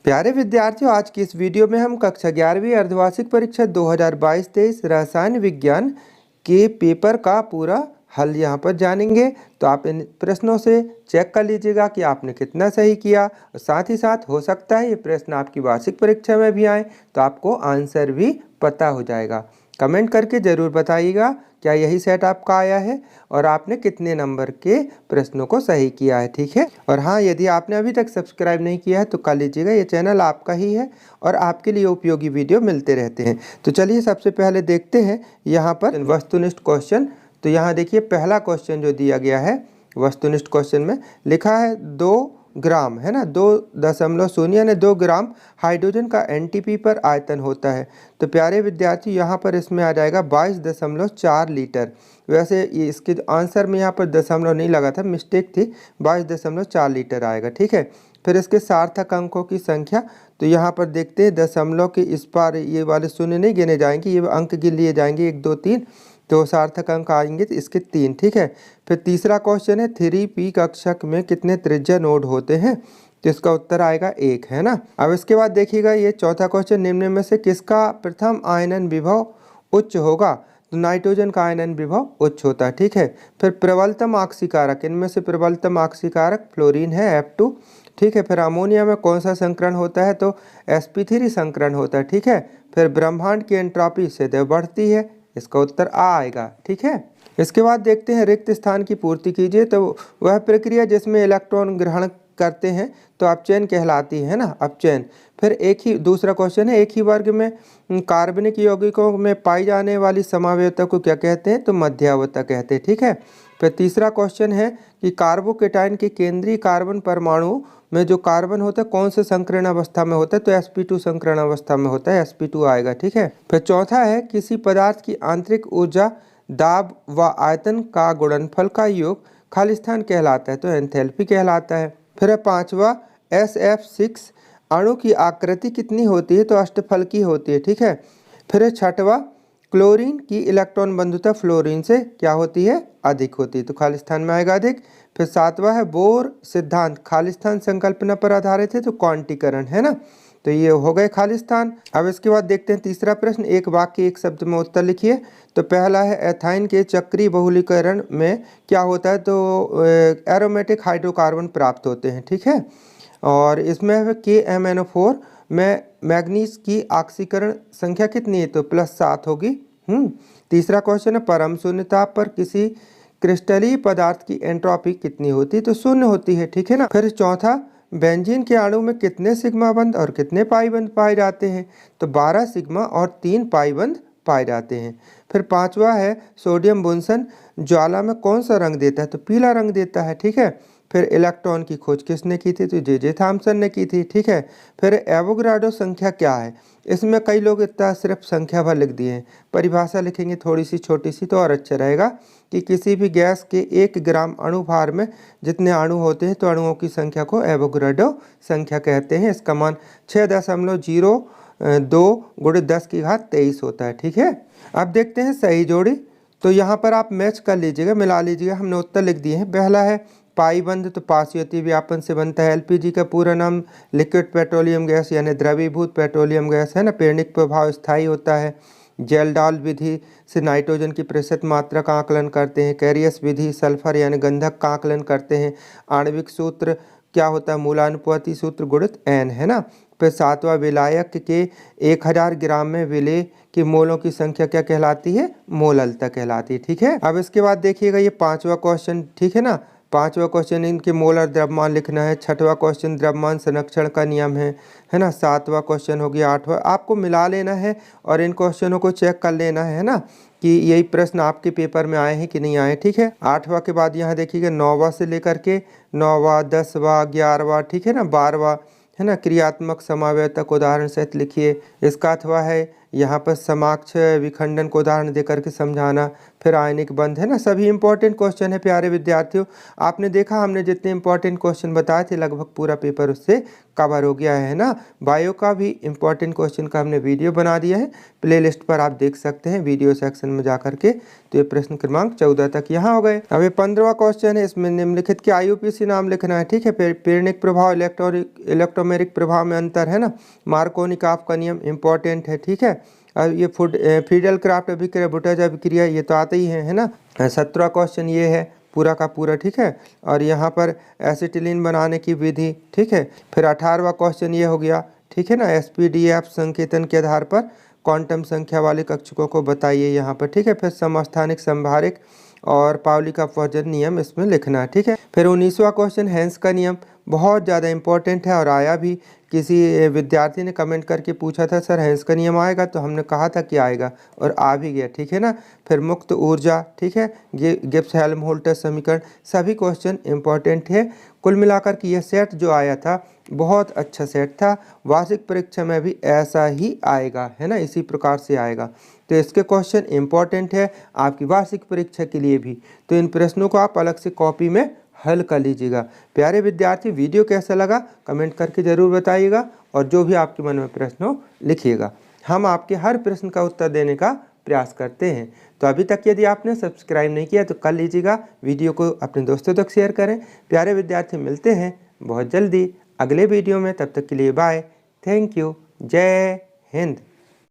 प्यारे विद्यार्थियों, आज की इस वीडियो में हम कक्षा 11वीं अर्धवार्षिक परीक्षा 2022-23 रसायन विज्ञान के पेपर का पूरा हल यहाँ पर जानेंगे। तो आप इन प्रश्नों से चेक कर लीजिएगा कि आपने कितना सही किया, और साथ ही साथ हो सकता है ये प्रश्न आपकी वार्षिक परीक्षा में भी आए तो आपको आंसर भी पता हो जाएगा। कमेंट करके ज़रूर बताइएगा क्या यही सेट आपका आया है और आपने कितने नंबर के प्रश्नों को सही किया है, ठीक है। और हाँ, यदि आपने अभी तक सब्सक्राइब नहीं किया है तो कर लीजिएगा, ये चैनल आपका ही है और आपके लिए उपयोगी वीडियो मिलते रहते हैं। तो चलिए सबसे पहले देखते हैं यहाँ पर वस्तुनिष्ठ क्वेश्चन। तो यहाँ देखिए पहला क्वेश्चन जो दिया गया है वस्तुनिष्ठ क्वेश्चन में लिखा है 2 ग्राम, है ना, 2.0 यानी 2 ग्राम हाइड्रोजन का एनटीपी पर आयतन होता है। तो प्यारे विद्यार्थी यहाँ पर इसमें आ जाएगा 22.4 लीटर। वैसे ये इसके आंसर में यहाँ पर दशमलव नहीं लगा था, मिस्टेक थी, 22.4 लीटर आएगा, ठीक है। फिर इसके सार्थक अंकों की संख्या, तो यहाँ पर देखते हैं दशमलव के इस पार ये वाले शून्य नहीं गिने जाएंगे, ये अंक गिन लिए जाएंगे 1 2 3, तो सार्थक अंक आएंगे तो इसके 3, ठीक है। फिर तीसरा क्वेश्चन है 3p कक्षक में कितने त्रिज्या नोड होते हैं, तो इसका उत्तर आएगा 1, है ना। अब इसके बाद देखिएगा ये चौथा क्वेश्चन, निम्न में से किसका प्रथम आयनन विभव उच्च होगा, तो नाइट्रोजन का आयनन विभव उच्च होता है, ठीक है। फिर प्रबलतम आक्सीकारक, इनमें से प्रबलतम आक्सीकारक फ्लोरीन है F2, ठीक है। फिर अमोनिया में कौन सा संकरण होता है, तो sp3 संकरण होता है, ठीक है। फिर ब्रह्मांड की एंट्रोपी सदैव बढ़ती है, इसका उत्तर आ आएगा, ठीक है। इसके बाद देखते हैं रिक्त स्थान की पूर्ति कीजिए, तो वह प्रक्रिया जिसमें इलेक्ट्रॉन ग्रहण करते हैं तो अपचयन कहलाती है ना, अपचयन। फिर एक ही दूसरा क्वेश्चन है, एक ही वर्ग में कार्बनिक यौगिकों में पाई जाने वाली समावयवता को क्या कहते हैं, तो मध्यावता कहते हैं, ठीक है। फिर तीसरा क्वेश्चन है कि कार्बोकेटाइन के केंद्रीय कार्बन परमाणु में जो कार्बन होता है कौन से संकरण अवस्था में होता है, तो sp2 संकरण अवस्था में होता है, sp2 आएगा, ठीक है। फिर चौथा है किसी पदार्थ की आंतरिक ऊर्जा दाब व आयतन का गुणनफल का योग खालिस्तान कहलाता है, तो एंथैल्पी कहलाता है। फिर पांचवा SF6 अणु की आकृति कितनी होती है, तो अष्टफलकी होती है, ठीक है। फिर छठवा क्लोरीन की इलेक्ट्रॉन बंधुता फ्लोरीन से क्या होती है, अधिक होती है, तो खालिस्तान में आएगा अधिक। फिर सातवां है बोर सिद्धांत खालिस्तान संकल्पना पर आधारित है, तो क्वांटीकरण, है ना, तो ये हो गए खालिस्तान। अब इसके बाद देखते हैं तीसरा प्रश्न, एक वाक्य एक शब्द में उत्तर लिखिए। तो पहला है एथाइन के चक्रीय बहुलीकरण में क्या होता है, तो एरोमेटिक हाइड्रोकार्बन प्राप्त होते हैं, ठीक है। और इसमें KMnO4 में मैग्नीज की ऑक्सीकरण संख्या कितनी है, तो +7 होगी। तीसरा क्वेश्चन है परम शून्य ताप पर किसी क्रिस्टलीय पदार्थ की एंट्रोपी कितनी होती है, तो 0 होती है, ठीक है ना। फिर चौथा बेंजीन के अणु में कितने सिग्मा बंध और कितने पाई बंध पाए जाते हैं, तो 12 सिग्मा और 3 पाई बंध पाए जाते हैं। फिर पांचवा है सोडियम बुनसन ज्वाला में कौन सा रंग देता है, तो पीला रंग देता है, ठीक है। फिर इलेक्ट्रॉन की खोज किसने की थी, तो जे थॉमसन ने की थी, ठीक है। फिर एवोगाड्रो संख्या क्या है, इसमें कई लोग इतना सिर्फ संख्या भर लिख दिए हैं, परिभाषा लिखेंगे थोड़ी सी छोटी सी तो और अच्छा रहेगा कि किसी भी गैस के 1 ग्राम अणुभार में जितने अणु होते हैं तो अणुओं की संख्या को एवोगाड्रो संख्या कहते हैं। इसका मान 6.02 × 10⁻23 होता है, ठीक है। अब देखते हैं सही जोड़ी, तो यहाँ पर आप मैच कर लीजिएगा, मिला लीजिएगा, हमने उत्तर लिख दिए हैं। पहला है पाई बंध, तो पार्श्वतीय व्यापन से बनता है। LPG का पूरा नाम लिक्विड पेट्रोलियम गैस यानी द्रवीभूत पेट्रोलियम गैस है ना, पेरणिक प्रभाव स्थायी होता है। जेलडाल विधि से नाइट्रोजन की प्रतिशत मात्रा का आकलन करते हैं। कैरियस विधि सल्फर यानी गंधक का आकलन करते हैं। आणविक सूत्र क्या होता है, मूलानुपाती सूत्र गुणित n, है ना। फिर सातवां विलायक के 1000 ग्राम में विलेय की मोलों की संख्या क्या कहलाती है, मोललता कहलाती है, ठीक है। अब इसके बाद देखिएगा ये पांचवा क्वेश्चन, ठीक है ना, पांचवा क्वेश्चन इनके मोलर द्रव्यमान लिखना है। छठवां क्वेश्चन द्रव्यमान संरक्षण का नियम है ना। सातवां क्वेश्चन हो गया, आठवां आपको मिला लेना है और इन क्वेश्चनों को चेक कर लेना है ना कि यही प्रश्न आपके पेपर में आए हैं कि नहीं आए, ठीक है। आठवां के बाद यहाँ देखिएगा 9वां से लेकर के 9वां 10वां 11वां, ठीक है ना, 12वां, है ना, क्रियात्मक समावयवता को उदाहरण सहित लिखिए। इसका अथवा है यहाँ पर समाक्ष विखंडन को उदाहरण देकर के समझाना, फिर आयनिक बंध, है ना। सभी इंपॉर्टेंट क्वेश्चन है प्यारे विद्यार्थियों। आपने देखा हमने जितने इंपॉर्टेंट क्वेश्चन बताए थे लगभग पूरा पेपर उससे कवर हो गया है ना। बायो का भी इंपॉर्टेंट क्वेश्चन का हमने वीडियो बना दिया है, प्लेलिस्ट पर आप देख सकते हैं वीडियो सेक्शन में जा करके। तो ये प्रश्न क्रमांक 14 तक यहाँ हो गए। अब ये 15वां क्वेश्चन है, इसमें निम्नलिखित के IUPAC नाम लिखना है, ठीक है। पीड़निक प्रभाव इलेक्ट्रोमेरिक प्रभाव में अंतर, है ना। मार्कोनिकॉफ का नियम इंपॉर्टेंट है, ठीक है। अब ये फिडेल क्राफ्ट अभिक्रिया, बुटज अभिक्रिया, ये तो आते ही है ना। 17वां क्वेश्चन ये है पूरा का पूरा, ठीक है। और यहाँ पर एसिटिलीन बनाने की विधि, ठीक है। फिर 18वां क्वेश्चन ये हो गया, ठीक है ना। SPDF संकेतन के आधार पर क्वांटम संख्या वाले कक्षकों को बताइए यहाँ पर, ठीक है। फिर समस्थानिक संभारिक और पाउली का अपवर्जन नियम इसमें लिखना है, ठीक है। फिर 19वां क्वेश्चन हेंस का नियम, बहुत ज़्यादा इंपॉर्टेंट है और आया भी। किसी विद्यार्थी ने कमेंट करके पूछा था सर हेंस का नियम आएगा, तो हमने कहा था कि आएगा और आ भी गया, ठीक है ना। फिर मुक्त ऊर्जा, ठीक है। गिब्स हेल्महोल्ट्ज़ समीकरण, सभी क्वेश्चन इंपॉर्टेंट है। कुल मिलाकर के ये सेट जो आया था बहुत अच्छा सेट था। वार्षिक परीक्षा में भी ऐसा ही आएगा, है ना, इसी प्रकार से आएगा। तो इसके क्वेश्चन इंपॉर्टेंट है आपकी वार्षिक परीक्षा के लिए भी। तो इन प्रश्नों को आप अलग से कॉपी में हल कर लीजिएगा। प्यारे विद्यार्थी, वीडियो कैसा लगा कमेंट करके ज़रूर बताइएगा और जो भी आपके मन में प्रश्न हो लिखिएगा। हम आपके हर प्रश्न का उत्तर देने का प्रयास करते हैं। तो अभी तक यदि आपने सब्सक्राइब नहीं किया तो कर लीजिएगा, वीडियो को अपने दोस्तों तक शेयर करें। प्यारे विद्यार्थी, मिलते हैं बहुत जल्दी अगले वीडियो में, तब तक के लिए बाय, थैंक यू, जय हिंद।